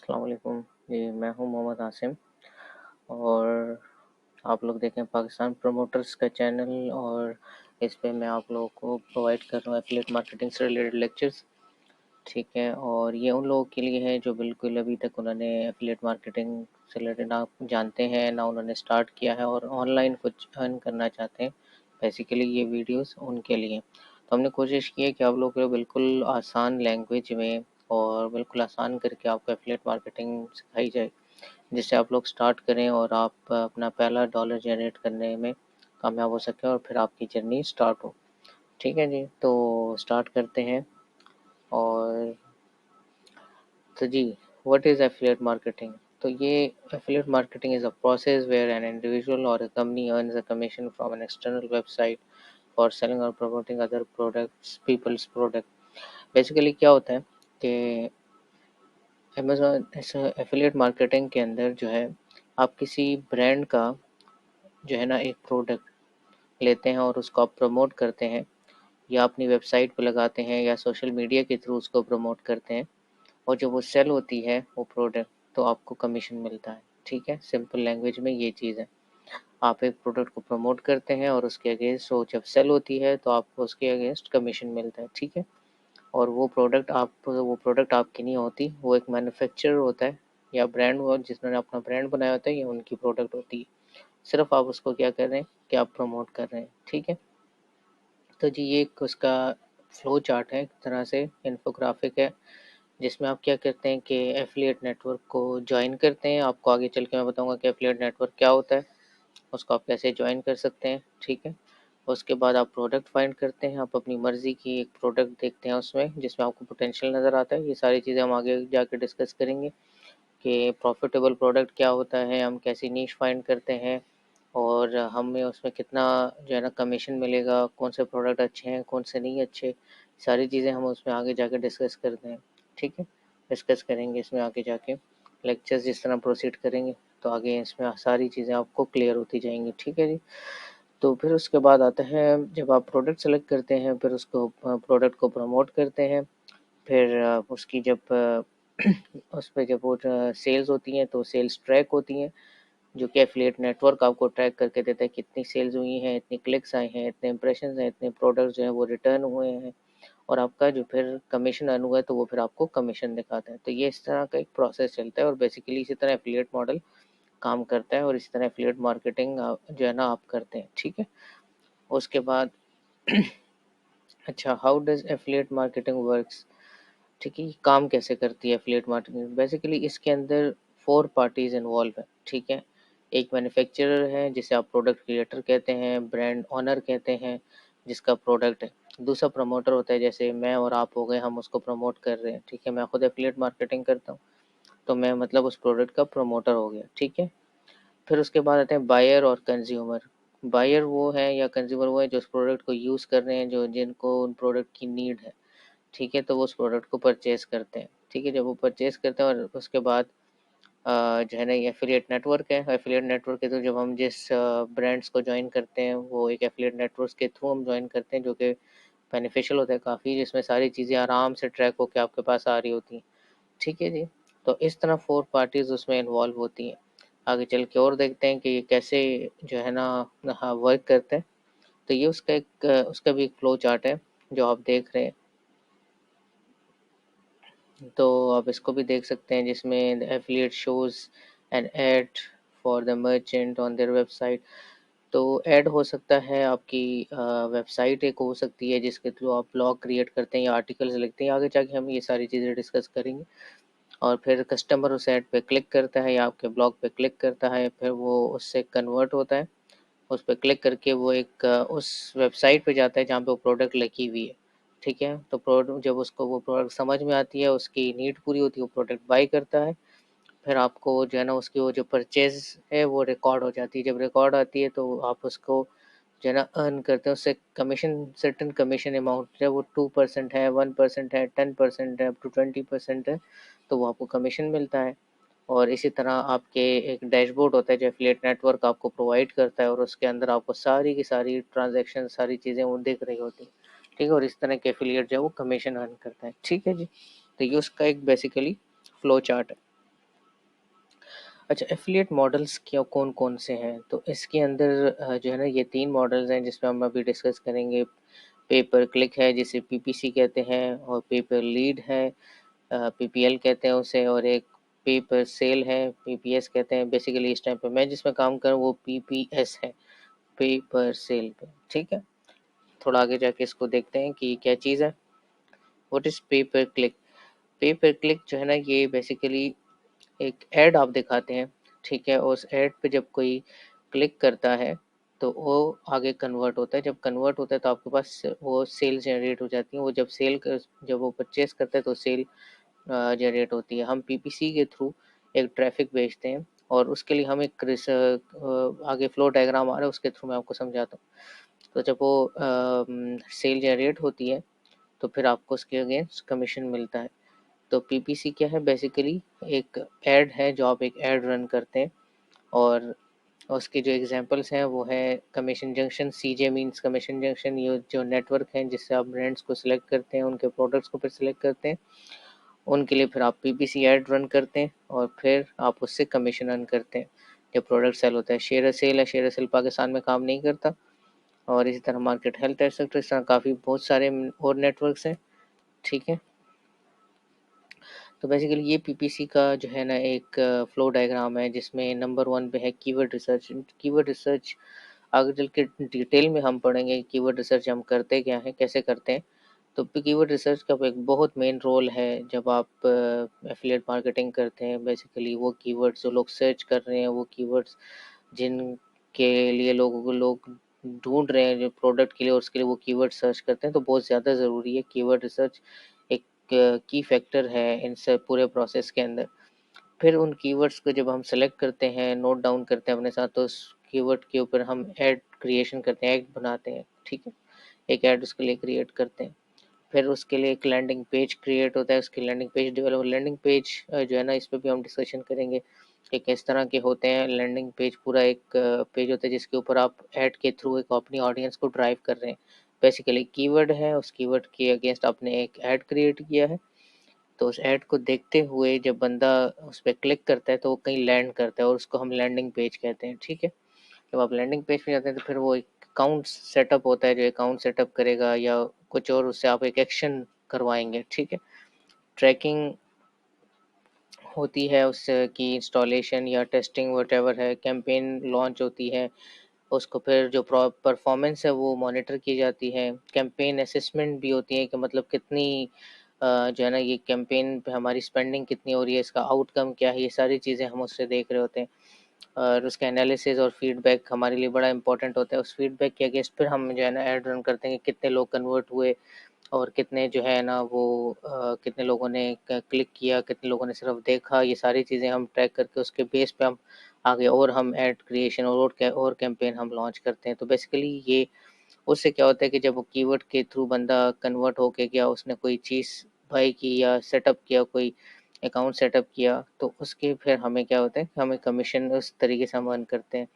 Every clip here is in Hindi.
अस्सलाम वालेकुम जी। मैं हूँ मोहम्मद आसिम और आप लोग देखें पाकिस्तान प्रमोटर्स का चैनल। और इस पे मैं आप लोगों को प्रोवाइड कर रहा हूँ एफिलिएट मार्केटिंग से रिलेटेड लेक्चर्स। ठीक है, और ये उन लोगों के लिए है जो बिल्कुल अभी तक उन्होंने एफिलिएट मार्केटिंग से रिलेटेड ना जानते हैं, ना उन्होंने स्टार्ट किया है और ऑनलाइन कुछ अर्न करना चाहते हैं। बेसिकली ये वीडियोस उनके लिए। तो हमने कोशिश की है कि आप लोगों को बिल्कुल आसान लैंग्वेज में और बिल्कुल आसान करके आपको एफिलिएट मार्केटिंग सिखाई जाए, जिससे आप लोग स्टार्ट करें और आप अपना पहला डॉलर जनरेट करने में कामयाब हो सकें और फिर आपकी जर्नी स्टार्ट हो। ठीक है जी, तो स्टार्ट करते हैं। और तो जी, व्हाट इज़ एफिलिएट मार्केटिंग? तो ये affiliate marketing is a process where an individual or a company earns a commission from an external website for selling or promoting other products peoples product. Basically क्या होता है कि अमेज़न ऐसा एफिलिएट मार्केटिंग के अंदर जो है, आप किसी ब्रांड का जो है ना एक प्रोडक्ट लेते हैं और उसको आप प्रमोट करते हैं, या अपनी वेबसाइट पे लगाते हैं या सोशल मीडिया के थ्रू उसको प्रमोट करते हैं, और जब वो सेल होती है वो प्रोडक्ट, तो आपको कमीशन मिलता है। ठीक है, सिंपल लैंग्वेज में ये चीज़ है। आप एक प्रोडक्ट को प्रमोट करते हैं और उसके अगेंस्ट वो जब सेल होती है तो आपको उसके अगेंस्ट कमीशन मिलता है। ठीक है, और वो प्रोडक्ट आपकी नहीं होती, वो एक मैन्युफैक्चरर होता है या ब्रांड हो जिन्होंने अपना ब्रांड बनाया होता है, ये उनकी प्रोडक्ट होती है। सिर्फ आप उसको क्या कर रहे हैं कि आप प्रमोट कर रहे हैं। ठीक है, तो जी ये एक उसका फ्लो चार्ट है, एक तरह से इन्फोग्राफिक है, जिसमें आप क्या करते हैं कि एफिलिएट नेटवर्क को ज्वाइन करते हैं। आपको आगे चल के मैं बताऊंगा कि एफिलिएट नेटवर्क क्या होता है, उसको आप कैसे ज्वाइन कर सकते हैं। ठीक है, उसके बाद आप प्रोडक्ट फाइंड करते हैं, आप अपनी मर्ज़ी की एक प्रोडक्ट देखते हैं उसमें जिसमें आपको पोटेंशियल नज़र आता है। ये सारी चीज़ें हम आगे जाके डिस्कस करेंगे कि प्रॉफिटेबल प्रोडक्ट क्या होता है, हम कैसी नीश फाइंड करते हैं और हमें उसमें कितना जो है ना कमीशन मिलेगा, कौन से प्रोडक्ट अच्छे हैं, कौन से नहीं अच्छे। सारी चीज़ें हम उसमें आगे जाके डिस्कस करते हैं। ठीक है, डिस्कस करेंगे इसमें आगे जाके। लेक्चर्स जिस तरह प्रोसीड करेंगे तो आगे इसमें सारी चीज़ें आपको क्लियर होती जाएंगी। ठीक है जी, तो फिर उसके बाद आता है, जब आप प्रोडक्ट सेलेक्ट करते हैं फिर उसको प्रोडक्ट को प्रमोट करते हैं। फिर उसकी जब उस पे जब वो सेल्स होती हैं तो सेल्स ट्रैक होती हैं, जो कि एफिलिएट नेटवर्क आपको ट्रैक करके देता है कितनी सेल्स हुई हैं, इतनी क्लिक्स आए हैं, इतने इंप्रेशंस हैं, इतने प्रोडक्ट्स जो हैं वो रिटर्न हुए हैं, और आपका जो फिर कमीशन अर्न हुआ है तो वो फिर आपको कमीशन दिखाता है। तो ये इस तरह का एक प्रोसेस चलता है और बेसिकली इसी तरह एफिलिएट मॉडल काम करता है और इसी तरह एफिलिएट मार्केटिंग जो है ना आप करते हैं। ठीक है, उसके बाद अच्छा, how does affiliate marketing works? ठीक है, ये काम कैसे करती है एफिलिएट मार्केटिंग? बेसिकली इसके अंदर 4 पार्टीज इन्वॉल्व है। ठीक है, एक मैन्युफैक्चरर है जिसे आप प्रोडक्ट क्रिएटर कहते हैं, ब्रांड ओनर कहते हैं जिसका प्रोडक्ट है। दूसरा प्रमोटर होता है, जैसे मैं और आप हो गए, हम उसको प्रमोट कर रहे हैं। ठीक है, मैं खुद एफिलिएट मार्केटिंग करता हूँ तो मैं मतलब उस प्रोडक्ट का प्रमोटर हो गया। ठीक है, फिर उसके बाद आते हैं बायर और कंज्यूमर। बायर वो है या कंज्यूमर वो है जो उस प्रोडक्ट को यूज़ कर रहे हैं, जो जिनको उन प्रोडक्ट की नीड है। ठीक है, तो वो उस प्रोडक्ट को परचेज़ करते हैं। ठीक है, जब वो परचेज़ करते हैं और उसके बाद जो है ना ये एफिलिएट नेटवर्क है। एफिलिएट नेटवर्क के थ्रू जब हम जिस ब्रांड्स को जॉइन करते हैं, वो एक एफिलिएट नेटवर्क के थ्रू हम जॉइन करते हैं, जो कि बेनिफिशियल होता है काफ़ी, जिसमें सारी चीज़ें आराम से ट्रैक होकर आपके पास आ रही होती हैं। ठीक है जी, तो इस तरह 4 पार्टीज़ उसमें इन्वॉल्व होती हैं। आगे चल के और देखते हैं कि ये कैसे जो है ना हाँ, वर्क करता है। तो ये उसका भी एक फ्लो चार्ट है जो आप देख रहे हैं। तो आप इसको भी देख सकते हैं, जिसमें affiliate shows an ad for the merchant on their website. तो ऐड हो सकता है आपकी वेबसाइट एक हो सकती है जिसके थ्रू आप ब्लॉग क्रिएट करते हैं या आर्टिकल्स लिखते हैं। आगे जाके हम ये सारी चीज़ें डिस्कस करेंगे। और फिर कस्टमर उस ऐड पे क्लिक करता है या आपके ब्लॉग पे क्लिक करता है, फिर वो उससे कन्वर्ट होता है। उस पे क्लिक करके वो एक उस वेबसाइट पे जाता है जहाँ पे वो प्रोडक्ट लिखी हुई है। ठीक है, तो प्रोडक्ट जब उसको वो प्रोडक्ट समझ में आती है, उसकी नीड पूरी होती है, वो प्रोडक्ट बाय करता है। फिर आपको जो है ना उसकी वो जो परचेज़ है वो रिकॉर्ड हो जाती है। जब रिकॉर्ड आती है तो आप उसको जो है ना अर्न करते हैं, उससे कमीशन, सर्टेन कमीशन अमाउंट, चाहे वो 2% है, 1% है, 10% है, अप टू 20% है, तो वो आपको कमीशन मिलता है। और इसी तरह आपके एक डैशबोर्ड होता है जो एफिलिएट नेटवर्क आपको प्रोवाइड करता है, और उसके अंदर आपको सारी की सारी ट्रांजैक्शन, सारी चीज़ें वो दिख रही होती हैं। ठीक है, और इस तरह के एफिलिएट जो है वो कमीशन अर्न करता है। ठीक है जी, तो ये उसका एक बेसिकली फ्लो चार्ट है। अच्छा, एफ़िलिएट मॉडल्स क्या कौन-कौन से हैं? तो इसके अंदर जो है ना ये 3 मॉडल्स हैं जिसपे हम अभी डिस्कस करेंगे। पे पर क्लिक है जिसे पीपीसी कहते हैं, और पे पर लीड है, पीपीएल कहते हैं उसे, और एक पे पर सेल है, पीपीएस कहते हैं। बेसिकली इस टाइम पे मैं जिसमें काम कर रहा हूँ वो पीपीएस है, पे पर सेल पे, ठीक है? थोड़ा आगे जाके इसको देखते हैं कि क्या चीज़ है। व्हाट इज़ पे पर क्लिक? पे पर क्लिक जो है ना ये बेसिकली एक ऐड आप दिखाते हैं, ठीक है? उस ऐड पे जब कोई क्लिक करता है तो वो आगे कन्वर्ट होता है। जब कन्वर्ट होता है तो आपके पास वो सेल जनरेट हो जाती है। वो जब वो परचेज़ करता है तो सेल जनरेट होती है। हम पीपीसी के थ्रू एक ट्रैफ़िक भेजते हैं, और उसके लिए हम एक आगे फ्लो डायग्राम आ रहा है उसके थ्रू मैं आपको समझाता हूँ। तो जब वो सेल जनरेट होती है तो फिर आपको उसके अगेंस्ट कमीशन मिलता है। तो पीपीसी क्या है? बेसिकली एक ऐड है जो आप एक ऐड रन करते हैं, और उसके जो एग्जांपल्स हैं वो है कमीशन जंक्शन। सीजे मीन्स कमीशन जंक्शन। ये जो नेटवर्क हैं जिससे आप ब्रांड्स को सिलेक्ट करते हैं, उनके प्रोडक्ट्स को फिर सिलेक्ट करते हैं, उनके लिए फिर आप पीपीसी ऐड रन करते हैं और फिर आप उससे कमीशन अर्न करते हैं जब प्रोडक्ट सेल होता है। शेयर सेल है, शेयर सेल पाकिस्तान में काम नहीं करता। और इसी तरह मार्केट हेल्थ सेक्टर, इस तरह काफ़ी बहुत सारे और नेटवर्क्स हैं, ठीक है? तो बेसिकली ये पीपीसी का जो है ना एक फ्लो डायग्राम है जिसमें नंबर 1 पे है कीवर्ड रिसर्च। कीवर्ड रिसर्च आगे चल के डिटेल में हम पढ़ेंगे कीवर्ड रिसर्च हम करते क्या हैं, कैसे करते हैं। तो कीवर्ड रिसर्च का एक बहुत मेन रोल है जब आप एफिलिएट मार्केटिंग करते हैं। बेसिकली वो कीवर्ड्स जो लोग सर्च कर रहे हैं, वो कीवर्ड्स जिनके लिए लोग ढूंढ रहे हैं जो प्रोडक्ट के लिए, और उसके लिए वो कीवर्ड सर्च करते हैं, तो बहुत ज़्यादा ज़रूरी है। कीवर्ड रिसर्च एक की फैक्टर है इन सब पूरे प्रोसेस के अंदर। फिर उन कीवर्ड्स को जब हम सेलेक्ट करते हैं, नोट डाउन करते हैं अपने साथ, तो उस कीवर्ड के ऊपर हम ऐड क्रिएशन करते हैं, ऐड बनाते हैं, ठीक है? एक ऐड उसके लिए क्रिएट करते हैं। फिर उसके लिए एक लैंडिंग पेज क्रिएट होता है, उसकी landing page develop. Landing page जो है ना इस पे भी हम डिस्कशन करेंगे कि किस तरह के होते हैं। लैंडिंग पेज पूरा एक पेज होता है जिसके ऊपर आप ऐड के थ्रू एक अपनी ऑडियंस को ड्राइव कर रहे हैं। बेसिकली कीवर्ड है, उस कीवर्ड के अगेंस्ट आपने एक ऐड क्रिएट किया है, तो उस ऐड को देखते हुए जब बंदा उस पर क्लिक करता है तो वो कहीं लैंड करता है, और उसको हम लैंडिंग पेज कहते हैं, ठीक है? जब आप लैंडिंग पेज पे जाते हैं तो फिर वो एक अकाउंट सेटअप होता है जो अकाउंट सेटअप करेगा, या कुछ और उससे आप एक एक्शन करवाएंगे, ठीक है? ट्रैकिंग होती है उससे की इंस्टॉलेशन या टेस्टिंग वटेवर है। कैंपेन लॉन्च होती है, उसको फिर जो परफॉर्मेंस है वो मॉनिटर की जाती है। कैंपेन असेसमेंट भी होती है कि मतलब कितनी जो है ना ये कैंपेन पे हमारी स्पेंडिंग कितनी हो रही है, इसका आउटकम क्या है, ये सारी चीज़ें हम उससे देख रहे होते हैं। और उसका एनालिसिस और फीडबैक हमारे लिए बड़ा इंपॉर्टेंट होता है। उस फीडबैक के अगेंस्ट फिर हम जो है ना ऐड रन करते हैं कि कितने लोग कन्वर्ट हुए, और कितने जो है ना वो कितने लोगों ने क्लिक किया, कितने लोगों ने सिर्फ देखा। ये सारी चीज़ें हम ट्रैक करके उसके बेस पे हम आगे और हम ऐड क्रिएशन और कैंपेन हम लॉन्च करते हैं। तो बेसिकली ये उससे क्या होता है कि जब वो कीवर्ड के थ्रू बंदा कन्वर्ट होके गया, उसने कोई चीज़ बाय की या सेटअप किया, कोई अकाउंट सेटअप किया, तो उसके फिर हमें क्या होता है कि हमें कमीशन उस तरीके से हम अर्न करते हैं।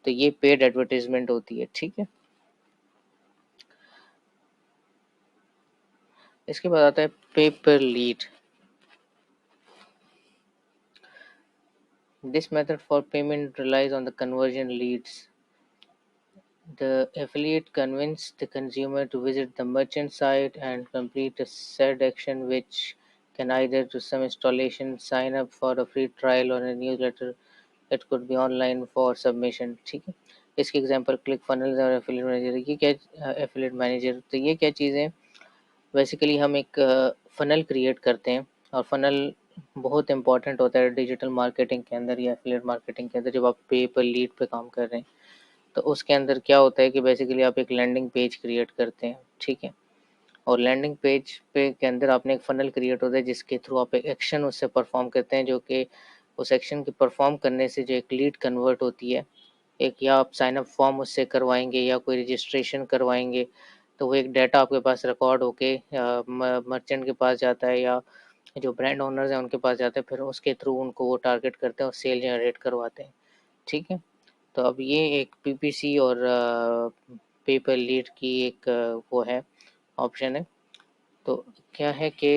तो ये पेड एडवर्टाइजमेंट होती है, ठीक है? इसके बाद आता है पे पर lead. This method for payment relies on the conversion leads. The affiliate convinces the consumer to visit the merchant site and complete a said action, which can either do some installation, sign up for a free trial or a newsletter. It could be online for submission. ठीक है? इसके एग्जांपल क्लिक फनल्स और एफिलिएट मैनेजर। ये क्या एफिलिएट मैनेजर, तो ये क्या चीज़ है? बेसिकली हम एक फ़नल क्रिएट करते हैं, और फ़नल बहुत इम्पोर्टेंट होता है डिजिटल मार्केटिंग के अंदर या एफिलिएट मार्केटिंग के अंदर। जब आप पे पर लीड पे काम कर रहे हैं तो उसके अंदर क्या होता है कि बेसिकली आप एक लैंडिंग पेज क्रिएट करते हैं, ठीक है? और लैंडिंग पेज पे के अंदर आपने एक फ़नल क्रिएट होता है जिसके थ्रू आप एक एक्शन उससे परफॉर्म करते हैं, जो कि उस एक्शन के परफॉर्म करने से जो एक लीड कन्वर्ट होती है, एक या आप साइन अप फॉर्म उससे करवाएंगे या कोई रजिस्ट्रेशन करवाएंगे, तो वो एक डाटा आपके पास रिकॉर्ड होके मर्चेंट के पास जाता है, या जो ब्रांड ओनर्स हैं उनके पास जाता है। फिर उसके थ्रू उनको वो टारगेट करते हैं और सेल जनरेट करवाते हैं, ठीक है? तो अब ये एक पीपीसी और पेपर लीड की एक वो है, ऑप्शन है। तो क्या है कि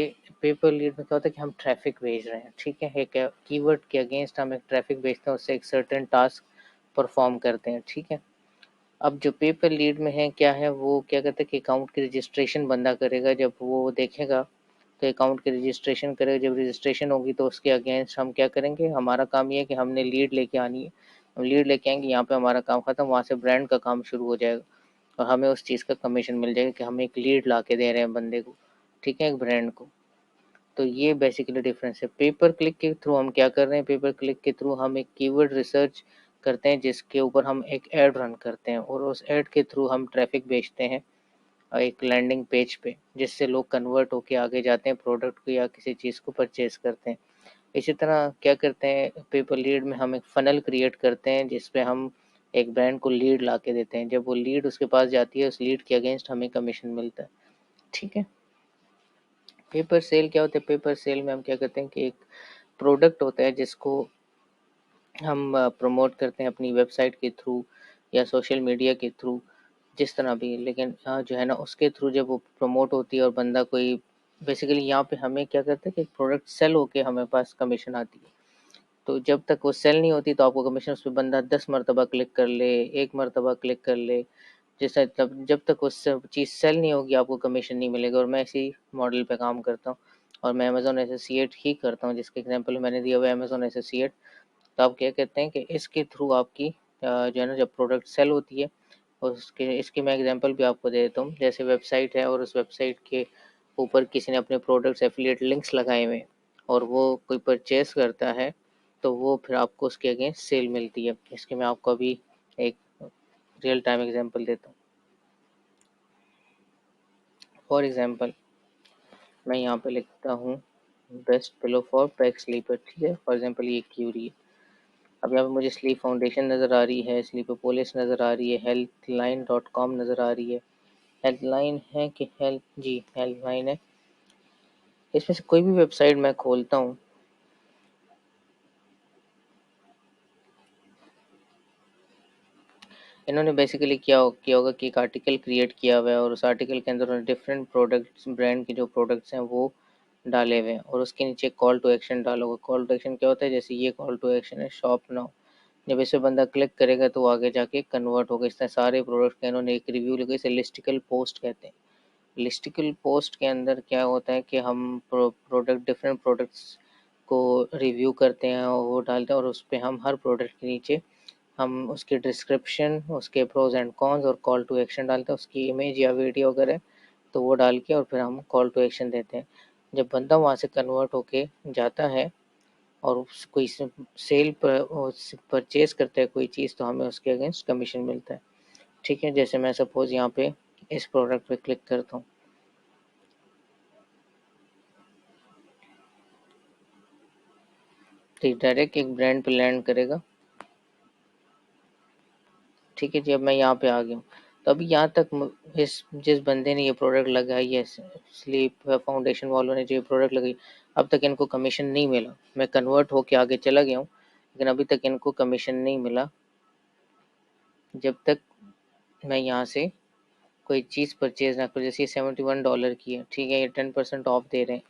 पेपर लीड में क्या होता है कि हम ट्रैफिक भेज रहे हैं, ठीक है, एक कीवर्ड के अगेंस्ट हम एक ट्रैफिक भेजते हैं, उससे एक सर्टेन टास्क परफॉर्म करते हैं, ठीक है। अब जो पेपर लीड में है क्या है, वो क्या कहते हैं कि अकाउंट की रजिस्ट्रेशन बंदा करेगा, जब वो देखेगा तो अकाउंट की रजिस्ट्रेशन करेगा, जब रजिस्ट्रेशन होगी तो उसके अगेंस्ट हम क्या करेंगे, हमारा काम ये है कि हमने लीड लेके आनी है, हम लीड लेके आएंगे, यहाँ पे हमारा काम खत्म, वहाँ से ब्रांड का काम शुरू हो जाएगा और हमें उस चीज़ का कमीशन मिल जाएगा कि हम एक लीड ला के दे रहे हैं बंदे को, ठीक है, एक ब्रांड को। तो ये बेसिकली डिफरेंस है। पेपर क्लिक के थ्रू हम क्या कर रहे हैं, पेपर क्लिक के थ्रू हम एक कीवर्ड रिसर्च करते हैं जिसके ऊपर हम एक ऐड रन करते हैं और उस ऐड के थ्रू हम ट्रैफिक बेचते हैं एक लैंडिंग पेज पे, जिससे लोग कन्वर्ट होके आगे जाते हैं, प्रोडक्ट को या किसी चीज़ को परचेज करते हैं। इसी तरह क्या करते हैं, पेपर लीड में हम एक फनल क्रिएट करते हैं जिसपे हम एक ब्रांड को लीड ला के देते हैं, जब वो लीड उसके पास जाती है उस लीड के अगेंस्ट हमें कमीशन मिलता है, ठीक है। पेपर सेल क्या होता है, पेपर सेल में हम क्या करते हैं कि एक प्रोडक्ट होता है जिसको हम प्रमोट करते हैं अपनी वेबसाइट के थ्रू या सोशल मीडिया के थ्रू, जिस तरह भी, लेकिन जो है ना उसके थ्रू जब वो प्रमोट होती है और बंदा कोई, बेसिकली यहाँ पे हमें क्या करते हैं कि प्रोडक्ट सेल होके हमें पास कमीशन आती है। तो जब तक वो सेल नहीं होती तो आपको कमीशन, उस पर बंदा 10 मरतबा क्लिक कर ले, 1 मरतबा क्लिक कर ले, जैसा तब जब तक उस चीज़ सेल नहीं होगी आपको कमीशन नहीं मिलेगा। और मैं इसी मॉडल पे काम करता हूँ और मैं अमेजोन एसोसिएट ही करता हूँ, जिसके एग्जांपल मैंने दिया हुआ है अमेजोन एसोसिएट। तो आप क्या कहते हैं कि इसके थ्रू आपकी जो है ना जब प्रोडक्ट सेल होती है, और उसके इसकी मैं एग्जांपल भी आपको दे देता हूँ। जैसे वेबसाइट है और उस वेबसाइट के ऊपर किसी ने अपने प्रोडक्ट्स एफिलिएट लिंक्स लगाए हुए हैं और वो कोई परचेस करता है, तो वो फिर आपको उसके अगेंस्ट सेल मिलती है। इसके मैं आपको अभी एक रियल टाइम एग्जांपल देता हूँ। फॉर एग्जांपल मैं यहाँ पे लिखता हूँ best pillow for back sleeper, ठीक है, फॉर एग्जांपल ये क्यूरी है। अब यहाँ पे मुझे स्लीप फाउंडेशन नज़र आ रही है, स्लीपोपोलिस नज़र आ रही है, healthline.com नज़र आ रही है। हेल्पलाइन है कि हेल्प, जी हेल्पलाइन है। इसमें से कोई भी वेबसाइट मैं खोलता हूँ, इन्होंने बेसिकली किया होगा कि एक आर्टिकल क्रिएट किया हुआ है और उस आर्टिकल के अंदर उन्होंने डिफरेंट प्रोडक्ट्स, ब्रांड के जो प्रोडक्ट्स हैं वो डाले हुए हैं और उसके नीचे कॉल टू एक्शन डाला होगा। कॉल टू एक्शन क्या होता है, जैसे ये कॉल टू एक्शन है शॉप नाउ, जब इसे बंदा क्लिक करेगा तो वो आगे जाके कन्वर्ट होगा। इस तरह सारे प्रोडक्ट का इन्होंने एक रिव्यू लगा, इसे लिस्टिकल पोस्ट कहते हैं। लिस्टिकल पोस्ट के अंदर क्या होता है कि हम प्रोडक्ट, डिफरेंट प्रोडक्ट्स को रिव्यू करते हैं और वो डालते हैं और उस पे हम हर प्रोडक्ट के नीचे हम उसकी डिस्क्रिप्शन, उसके प्रोज एंड कॉन्स और कॉल टू एक्शन डालते हैं, उसकी इमेज या वीडियो अगर है तो वो डाल के और फिर हम कॉल टू एक्शन देते हैं। जब बंदा वहाँ से कन्वर्ट होके जाता है और कोई सेल पर परचेज करता है कोई चीज़, तो हमें उसके अगेंस्ट कमीशन मिलता है, ठीक है। जैसे मैं सपोज यहाँ पे इस प्रोडक्ट पे क्लिक करता हूँ, तो डायरेक्ट एक ब्रांड पे लैंड करेगा, ठीक है जी। अब मैं यहाँ पे आ गया हूँ, तो अभी यहाँ तक इस जिस बंदे ने ये प्रोडक्ट लगाई है, स्लीप फाउंडेशन वालों ने जो ये प्रोडक्ट लगाई, अब तक इनको कमीशन नहीं मिला। मैं कन्वर्ट होके आगे चला गया हूँ लेकिन अभी तक इनको कमीशन नहीं मिला, जब तक मैं यहाँ से कोई चीज़ परचेज ना करूँ। जैसे ये $71 की है, ठीक है, ये 10% ऑफ दे रहे हैं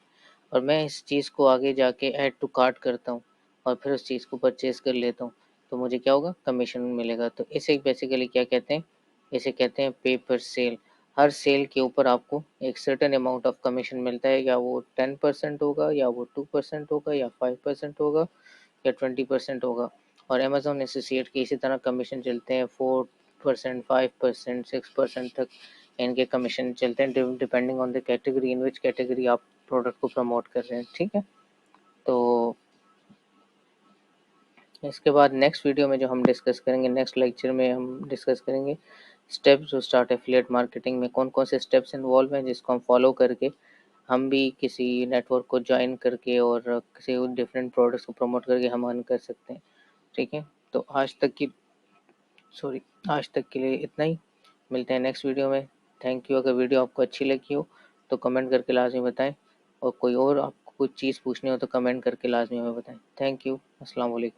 और मैं इस चीज़ को आगे जाके ऐड टू कार्ट करता हूँ और फिर उस चीज़ को परचेज कर लेता हूँ, तो मुझे क्या होगा, कमीशन मिलेगा। तो इसे बेसिकली क्या कहते हैं, इसे कहते हैं पेपर सेल। हर सेल के ऊपर आपको एक सर्टेन अमाउंट ऑफ कमीशन मिलता है, या वो 10% होगा, या वो 2% होगा, या 5% होगा, या 20% होगा। और अमेजोन एसोसिएट के इसी तरह कमीशन चलते हैं, 4%, 5%, 6% तक इनके कमीशन चलते हैं, depending on the category, in which category आप प्रोडक्ट को प्रमोट कर रहे हैं, ठीक है। तो इसके बाद नेक्स्ट वीडियो में जो हम डिस्कस करेंगे, नेक्स्ट लेक्चर में हम डिस्कस करेंगे steps to start affiliate marketing में कौन कौन से स्टेप्स इन्वॉल्व हैं जिसको हम फॉलो करके हम भी किसी नेटवर्क को ज्वाइन करके और किसी डिफरेंट प्रोडक्ट्स को प्रमोट करके हम अर्न कर सकते हैं, ठीक है। तो आज तक के लिए इतना ही, मिलते हैं नेक्स्ट वीडियो में। Thank you. अगर वीडियो आपको अच्छी लगी हो तो कमेंट करके लाजमी बताएं और कोई और आपको कुछ चीज़ पूछनी हो तो कमेंट करके लाजमी हमें बताएं। Thank you. अस्सलाम वालेकुम।